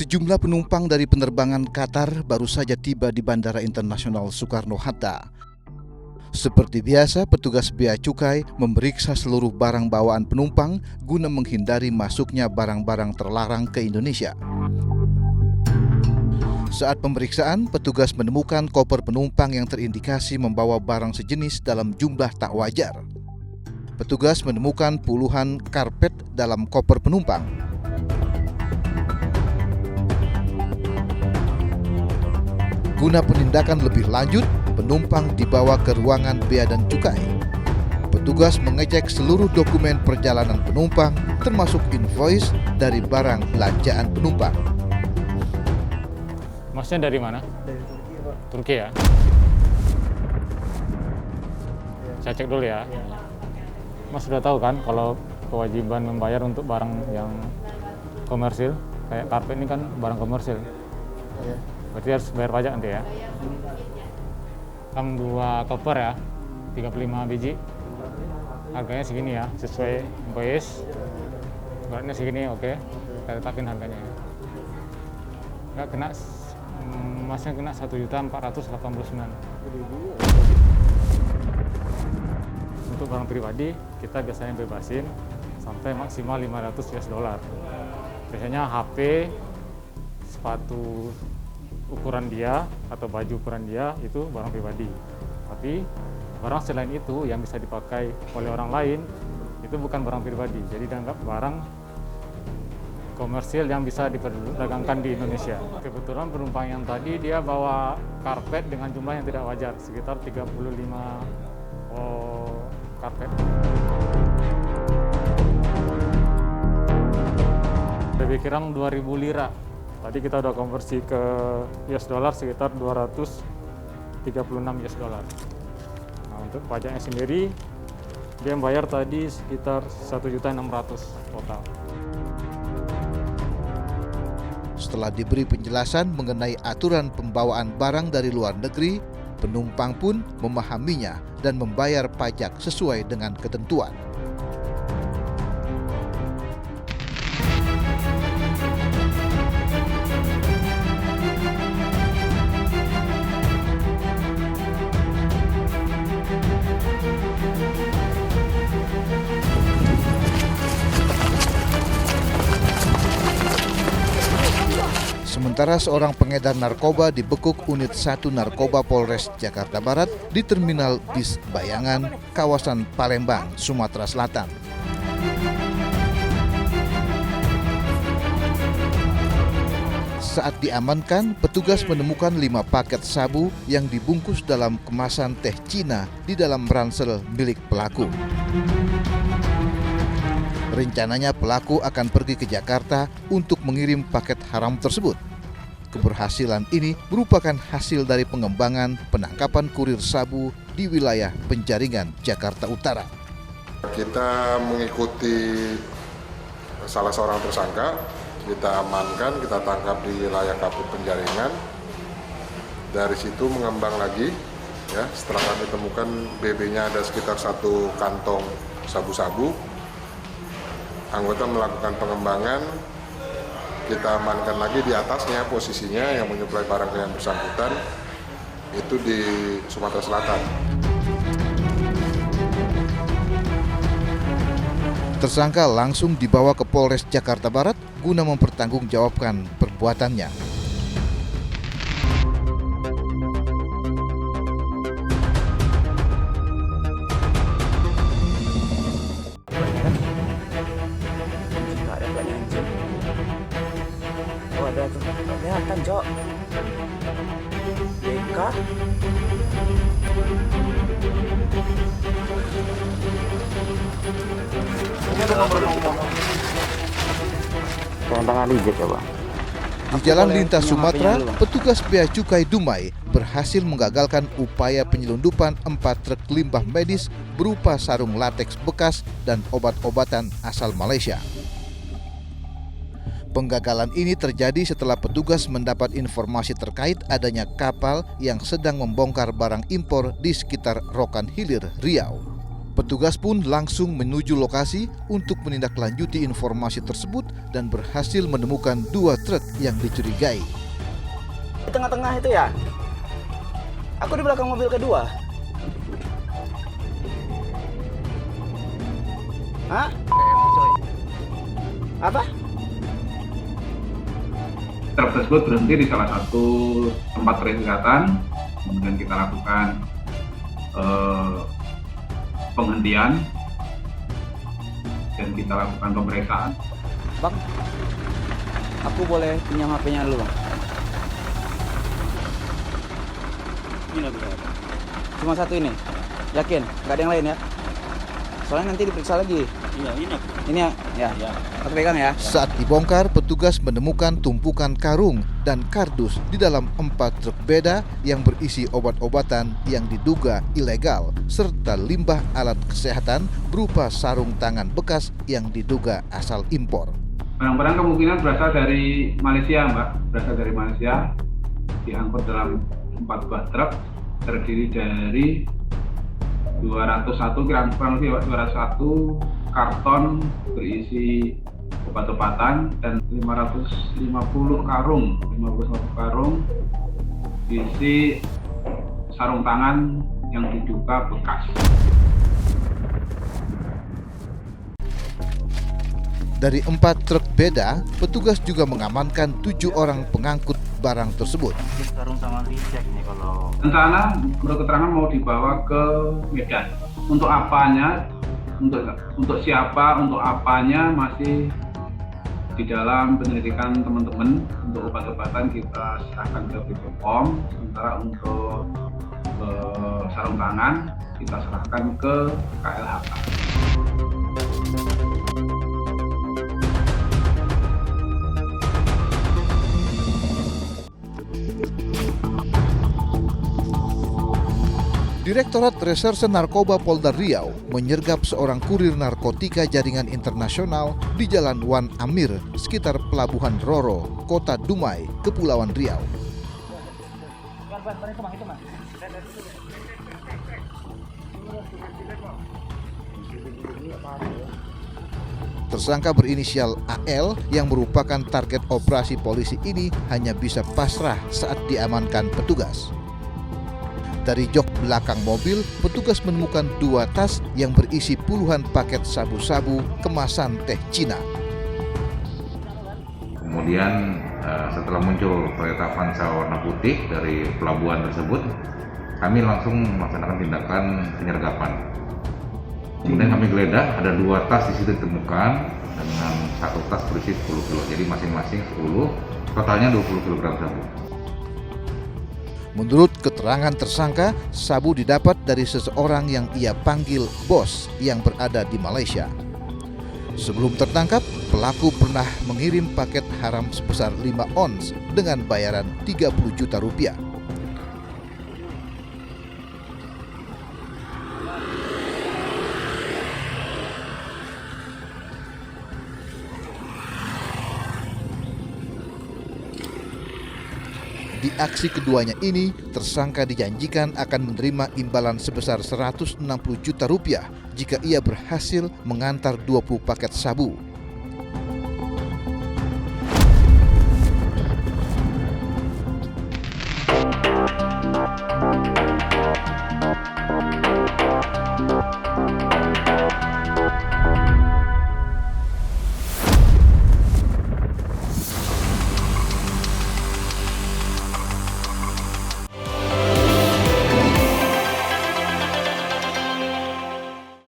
Sejumlah penumpang dari penerbangan Qatar baru saja tiba di Bandara Internasional Soekarno-Hatta. Seperti biasa, petugas bea cukai memeriksa seluruh barang bawaan penumpang guna menghindari masuknya barang-barang terlarang ke Indonesia. Saat pemeriksaan, petugas menemukan koper penumpang yang terindikasi membawa barang sejenis dalam jumlah tak wajar. Petugas menemukan puluhan karpet dalam koper penumpang. Guna penindakan lebih lanjut, penumpang dibawa ke ruangan bea dan cukai. Petugas mengecek seluruh dokumen perjalanan penumpang, termasuk invoice dari barang belanjaan penumpang. Masnya dari mana? Dari Turki, Pak. Turki ya? Saya cek dulu ya. Mas sudah tahu kan kalau kewajiban membayar untuk barang yang komersil, kayak karpet ini kan barang komersil. Ya. Berarti harus bayar pajak nanti ya. Kan 2 koper ya, 35 biji. Harganya segini ya, sesuai invoice. Beratnya segini, oke. Kita tetapin harganya ya. Nggak kena, masnya kena 1.489.000. Untuk barang pribadi, kita biasanya bebasin sampai maksimal $500. Biasanya HP, sepatu ukuran dia atau baju ukuran dia itu barang pribadi. Tapi barang selain itu yang bisa dipakai oleh orang lain itu bukan barang pribadi. Jadi dianggap barang komersil yang bisa diperdagangkan di Indonesia. Kebetulan penumpang yang tadi dia bawa karpet dengan jumlah yang tidak wajar, sekitar 35 karpet. Lebih kurang 2.000 lira. Tadi kita udah konversi ke US dollar sekitar 236 US dollar. Nah, untuk pajaknya sendiri dia bayar tadi sekitar 1.600.000 total. Setelah diberi penjelasan mengenai aturan pembawaan barang dari luar negeri, penumpang pun memahaminya dan membayar pajak sesuai dengan ketentuan. Sementara seorang pengedar narkoba dibekuk unit 1 Narkoba Polres Jakarta Barat di Terminal Bis Bayangan, kawasan Palembang, Sumatera Selatan. Saat diamankan, petugas menemukan 5 paket sabu yang dibungkus dalam kemasan teh Cina di dalam ransel milik pelaku. Rencananya pelaku akan pergi ke Jakarta untuk mengirim paket haram tersebut. Keberhasilan ini merupakan hasil dari pengembangan penangkapan kurir sabu di wilayah Penjaringan, Jakarta Utara. Kita mengikuti salah seorang tersangka, kita amankan, kita tangkap di wilayah Kapuk Penjaringan. Dari situ mengembang lagi, ya. Setelah kami temukan BB-nya ada sekitar 1 kantong sabu-sabu. Anggota melakukan pengembangan, kita amankan lagi di atasnya posisinya yang menyuplai barang yang bersangkutan itu di Sumatera Selatan. Tersangka langsung dibawa ke Polres Jakarta Barat guna mempertanggungjawabkan perbuatannya. Ada tuh, kelihatan, Cok. BK. Ini ada nomor. Tangan lihat coba. Di Jalan Lintas Sumatera, petugas bea cukai Dumai berhasil menggagalkan upaya penyelundupan 4 truk limbah medis berupa sarung lateks bekas dan obat-obatan asal Malaysia. Penggagalan ini terjadi setelah petugas mendapat informasi terkait adanya kapal yang sedang membongkar barang impor di sekitar Rokan Hilir, Riau. Petugas pun langsung menuju lokasi untuk menindaklanjuti informasi tersebut dan berhasil menemukan 2 truk yang dicurigai. Di tengah-tengah itu ya? Aku di belakang mobil kedua. Hah? Apa? Truk tersebut berhenti di salah satu tempat peristirahatan, kemudian kita lakukan penghentian dan kita lakukan pemeriksaan. Bang, aku boleh pinjam HP-nya dulu, Bang? Ini bisa. Cuma satu ini? Yakin? Nggak ada yang lain ya? Soalnya nanti diperiksa lagi. Iya, ini. Ini ya? Ya. Aku pegang ya. Saat dibongkar, petugas menemukan tumpukan karung dan kardus di dalam 4 truk beda yang berisi obat-obatan yang diduga ilegal, serta limbah alat kesehatan berupa sarung tangan bekas yang diduga asal impor. Barang-barang kemungkinan berasal dari Malaysia, Mbak. Berasal dari Malaysia, diangkut dalam 4 buah truk, terdiri dari 201 kurang lebih 201 karton berisi obat-obatan dan 550 karung berisi sarung tangan yang diduga bekas. Dari 4 truk beda, petugas juga mengamankan 7 orang pengangkut barang tersebut. Sarung tangan dicek nih kalau. Rencana menurut keterangan mau dibawa ke Medan. Untuk apanya, untuk siapa, untuk apanya masih di dalam penyelidikan teman-teman. Untuk obat-obatan kita serahkan ke BPOM, sementara untuk sarung tangan kita serahkan ke KLHK. Direktorat Reserse Narkoba Polda Riau menyergap seorang kurir narkotika jaringan internasional di Jalan Wan Amir, sekitar Pelabuhan Roro, Kota Dumai, Kepulauan Riau. Tersangka berinisial AL yang merupakan target operasi polisi ini hanya bisa pasrah saat diamankan petugas. Dari jok belakang mobil, petugas menemukan 2 tas yang berisi puluhan paket sabu-sabu kemasan teh Cina. Kemudian setelah muncul kereta Avanza warna putih dari pelabuhan tersebut, kami langsung melaksanakan tindakan penyergapan. Kemudian kami geledah, ada 2 tas di situ ditemukan dengan 1 tas berisi 10 kg, jadi masing-masing 10, totalnya 20 kg sabu. Menurut keterangan tersangka, sabu didapat dari seseorang yang ia panggil bos yang berada di Malaysia. Sebelum tertangkap, pelaku pernah mengirim paket haram sebesar 5 ons dengan bayaran 30 juta rupiah. Di aksi keduanya ini, tersangka dijanjikan akan menerima imbalan sebesar 160 juta rupiah jika ia berhasil mengantar 20 paket sabu.